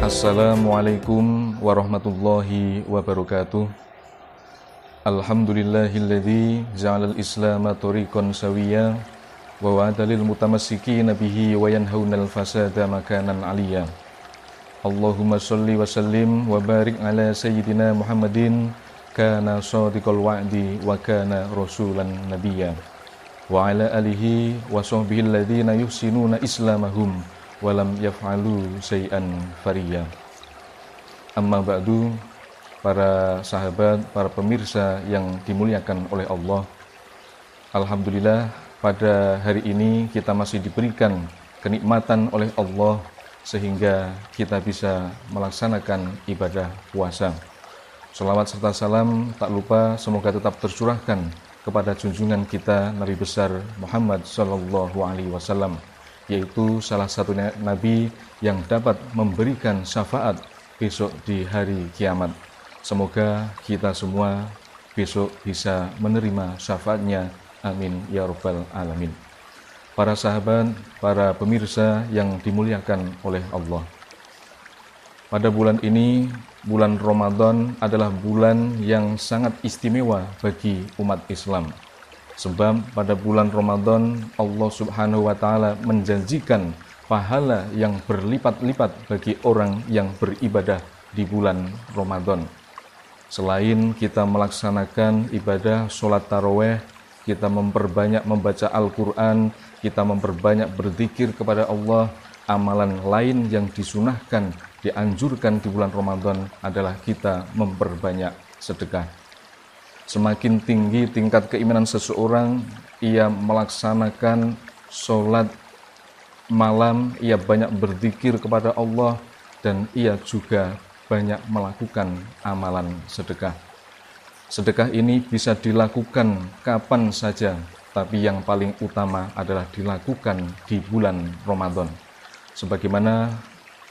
Assalamualaikum warahmatullahi wabarakatuh. Alhamdulillahilladzi ja'alal islama tariqan sawiyya wa wa'adalil mutamassikin bihi wa yanhaunal fasada makanan aliyya. Allahumma sholli wa sallim wa barik ala sayyidina Muhammadin kana shadiqal wa'di wa kana rasulan nabiyya wa ala alihi wa sahbihi alladhina yuhsinuna islamahum walam yaf'alu syai'an fariya. Amma ba'du, para sahabat, para pemirsa yang dimuliakan oleh Allah. Alhamdulillah, pada hari ini kita masih diberikan kenikmatan oleh Allah sehingga kita bisa melaksanakan ibadah puasa. Shalawat serta salam tak lupa semoga tetap tercurahkan kepada junjungan kita Nabi besar Muhammad sallallahu alaihi wasallam, yaitu salah satu nabi yang dapat memberikan syafaat besok di hari kiamat. Semoga kita semua besok bisa menerima syafaatnya. Amin ya rabbal alamin. Para sahabat, para pemirsa yang dimuliakan oleh Allah, pada bulan ini, bulan Ramadan adalah bulan yang sangat istimewa bagi umat Islam. Sebab pada bulan Ramadan Allah Subhanahu wa taala menjanjikan pahala yang berlipat-lipat bagi orang yang beribadah di bulan Ramadan. Selain kita melaksanakan ibadah sholat tarawih, kita memperbanyak membaca Al-Quran, kita memperbanyak berzikir kepada Allah, amalan lain yang disunahkan, dianjurkan di bulan Ramadan adalah kita memperbanyak sedekah. Semakin tinggi tingkat keimanan seseorang, ia melaksanakan sholat malam, ia banyak berzikir kepada Allah, dan ia juga banyak melakukan amalan sedekah. Sedekah ini bisa dilakukan kapan saja, tapi yang paling utama adalah dilakukan di bulan Ramadan. Sebagaimana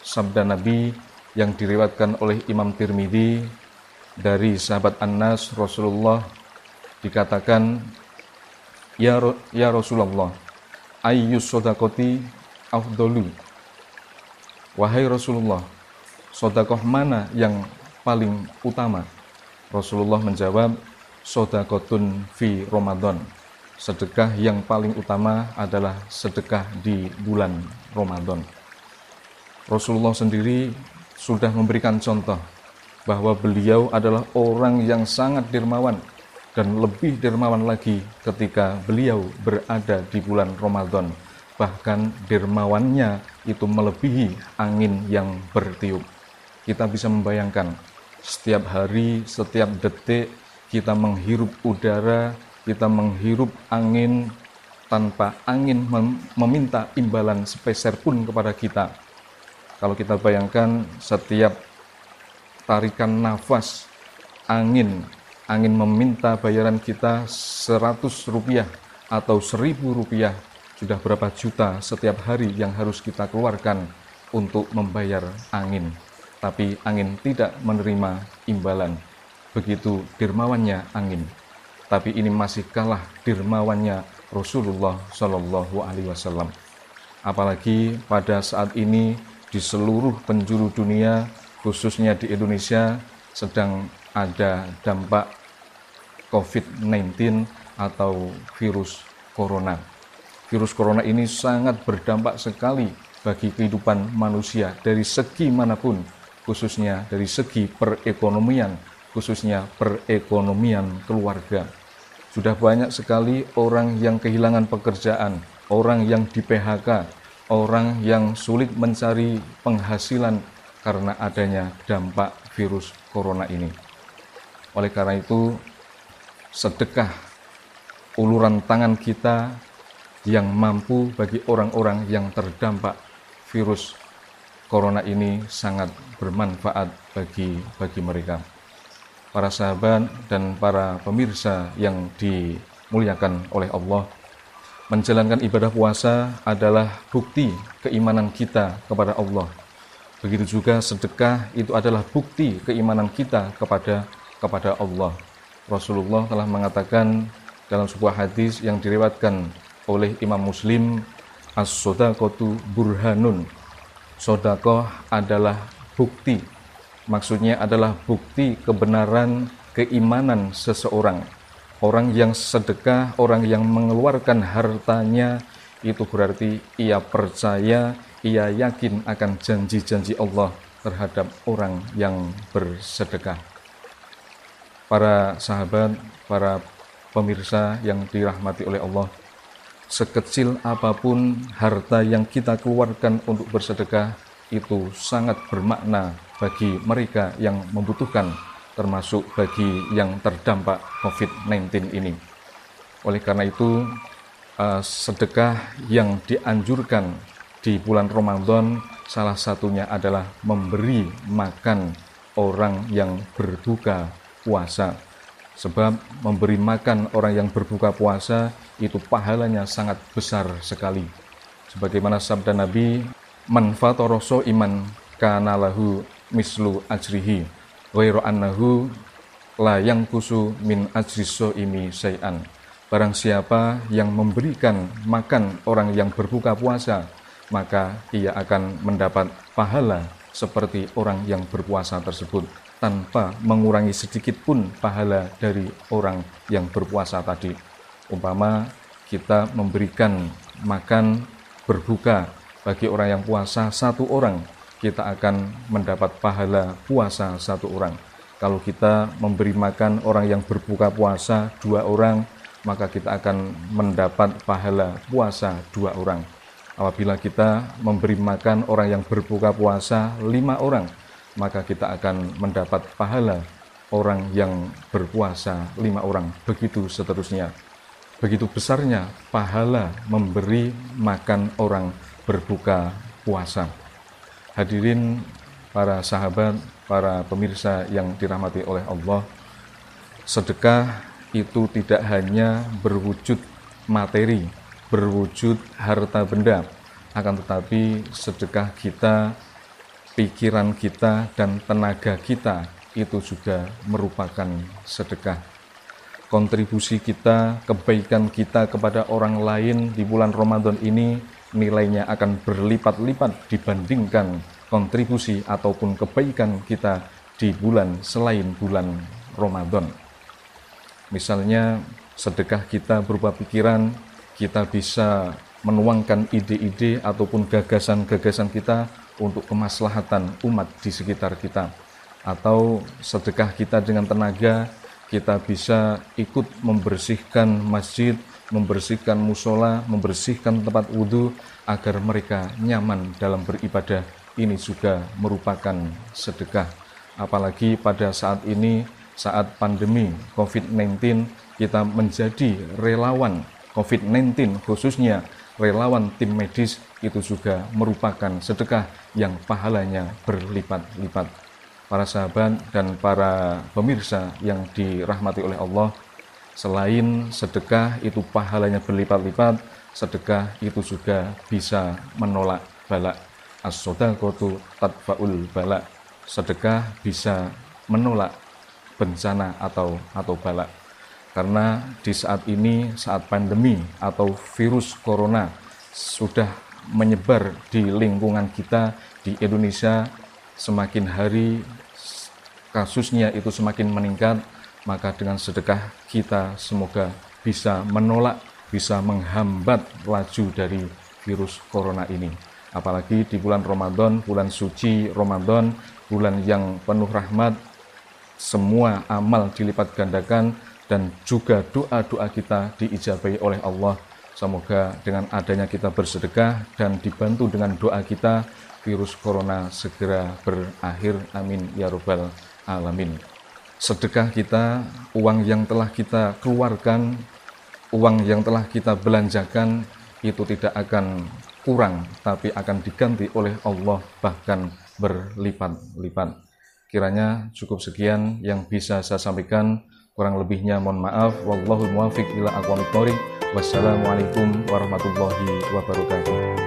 sabda Nabi yang diriwayatkan oleh Imam Tirmidzi dari sahabat Anas, Rasulullah dikatakan, Ya Rasulullah, ayyus sodakoti afdolu. Wahai Rasulullah, sodakoh mana yang paling utama? Rasulullah menjawab, sodakotun fi Ramadan. Sedekah yang paling utama adalah sedekah di bulan Ramadan. Rasulullah sendiri sudah memberikan contoh bahwa beliau adalah orang yang sangat dermawan, dan lebih dermawan lagi ketika beliau berada di bulan Ramadan. Bahkan dermawannya itu melebihi angin yang bertiup. Kita bisa membayangkan, setiap hari, setiap detik kita menghirup udara, kita menghirup angin tanpa angin meminta imbalan sepeser pun kepada kita. Kalau kita bayangkan setiap tarikan nafas, angin meminta bayaran kita 100 rupiah atau 1000 rupiah, sudah berapa juta setiap hari yang harus kita keluarkan untuk membayar angin. Tapi angin tidak menerima imbalan. Begitu dermawannya angin. Tapi ini masih kalah dermawannya Rasulullah Shallallahu Alaihi Wasallam. Apalagi pada saat ini di seluruh penjuru dunia, khususnya di Indonesia, sedang ada dampak COVID-19 atau virus corona. Virus corona ini sangat berdampak sekali bagi kehidupan manusia dari segi manapun, khususnya dari segi perekonomian, khususnya perekonomian keluarga. Sudah banyak sekali orang yang kehilangan pekerjaan, orang yang di-PHK, orang yang sulit mencari penghasilan karena adanya dampak virus corona ini. Oleh karena itu, sedekah uluran tangan kita yang mampu bagi orang-orang yang terdampak virus corona ini sangat bermanfaat bagi mereka. Para sahabat dan para pemirsa yang dimuliakan oleh Allah, menjalankan ibadah puasa adalah bukti keimanan kita kepada Allah. Begitu juga sedekah itu adalah bukti keimanan kita kepada Allah. Rasulullah telah mengatakan dalam sebuah hadis yang diriwayatkan oleh Imam Muslim, as-sodaqotu burhanun. Sodakoh adalah bukti. Maksudnya adalah bukti kebenaran keimanan seseorang. Orang yang sedekah, orang yang mengeluarkan hartanya, itu berarti ia percaya, ia yakin akan janji-janji Allah terhadap orang yang bersedekah. Para sahabat, para pemirsa yang dirahmati oleh Allah, sekecil apapun harta yang kita keluarkan untuk bersedekah, itu sangat bermakna bagi mereka yang membutuhkan, termasuk bagi yang terdampak COVID-19 ini. Oleh karena itu, sedekah yang dianjurkan di bulan Ramadan salah satunya adalah memberi makan orang yang berbuka puasa. Sebab memberi makan orang yang berbuka puasa itu pahalanya sangat besar sekali. Sebagaimana sabda Nabi, man fatara iman kana lahu mislu ajrihi ghairu annahu la yanqusu min ajri shaimi syai'an. Barang siapa yang memberikan makan orang yang berbuka puasa, maka ia akan mendapat pahala seperti orang yang berpuasa tersebut, tanpa mengurangi sedikit pun pahala dari orang yang berpuasa tadi. Umpama kita memberikan makan berbuka bagi orang yang puasa satu orang, kita akan mendapat pahala puasa satu orang. Kalau kita memberi makan orang yang berbuka puasa 2 orang, maka kita akan mendapat pahala puasa 2 orang. Apabila kita memberi makan orang yang berbuka puasa 5 orang, maka kita akan mendapat pahala orang yang berpuasa 5 orang. Begitu seterusnya. Begitu besarnya pahala memberi makan orang berbuka puasa. Hadirin para sahabat, para pemirsa yang dirahmati oleh Allah, sedekah itu tidak hanya berwujud materi, berwujud harta benda, akan tetapi sedekah kita, pikiran kita, dan tenaga kita itu juga merupakan sedekah. Kontribusi kita, kebaikan kita kepada orang lain di bulan Ramadan ini nilainya akan berlipat-lipat dibandingkan kontribusi ataupun kebaikan kita di bulan selain bulan Ramadan. Misalnya sedekah kita berupa pikiran, kita bisa menuangkan ide-ide ataupun gagasan-gagasan kita untuk kemaslahatan umat di sekitar kita. Atau sedekah kita dengan tenaga, kita bisa ikut membersihkan masjid, membersihkan musola, membersihkan tempat wudhu agar mereka nyaman dalam beribadah. Ini juga merupakan sedekah. Apalagi pada saat ini, saat pandemi COVID-19, kita menjadi relawan COVID-19, khususnya relawan tim medis, itu juga merupakan sedekah yang pahalanya berlipat-lipat. Para sahabat dan para pemirsa yang dirahmati oleh Allah, selain sedekah itu pahalanya berlipat-lipat, sedekah itu juga bisa menolak bala. As-shadaqatu tadfa'ul bala. Sedekah bisa menolak bencana atau bala. Karena di saat ini, saat pandemi atau virus corona sudah menyebar di lingkungan kita di Indonesia, semakin hari kasusnya itu semakin meningkat, maka dengan sedekah kita semoga bisa menolak, bisa menghambat laju dari virus corona ini. Apalagi di bulan Ramadan, bulan suci Ramadan, bulan yang penuh rahmat, semua amal dilipat gandakan dan juga doa-doa kita diijabahi oleh Allah. Semoga dengan adanya kita bersedekah dan dibantu dengan doa kita, virus corona segera berakhir. Amin ya rabbal alamin. Sedekah kita, uang yang telah kita keluarkan, uang yang telah kita belanjakan, itu tidak akan kurang, tapi akan diganti oleh Allah bahkan berlipat-lipat. Kiranya cukup sekian yang bisa saya sampaikan, kurang lebihnya mohon maaf. Wallahul muwaffiq ila aqwamit thoriq. Wassalamualaikum warahmatullahi wabarakatuh.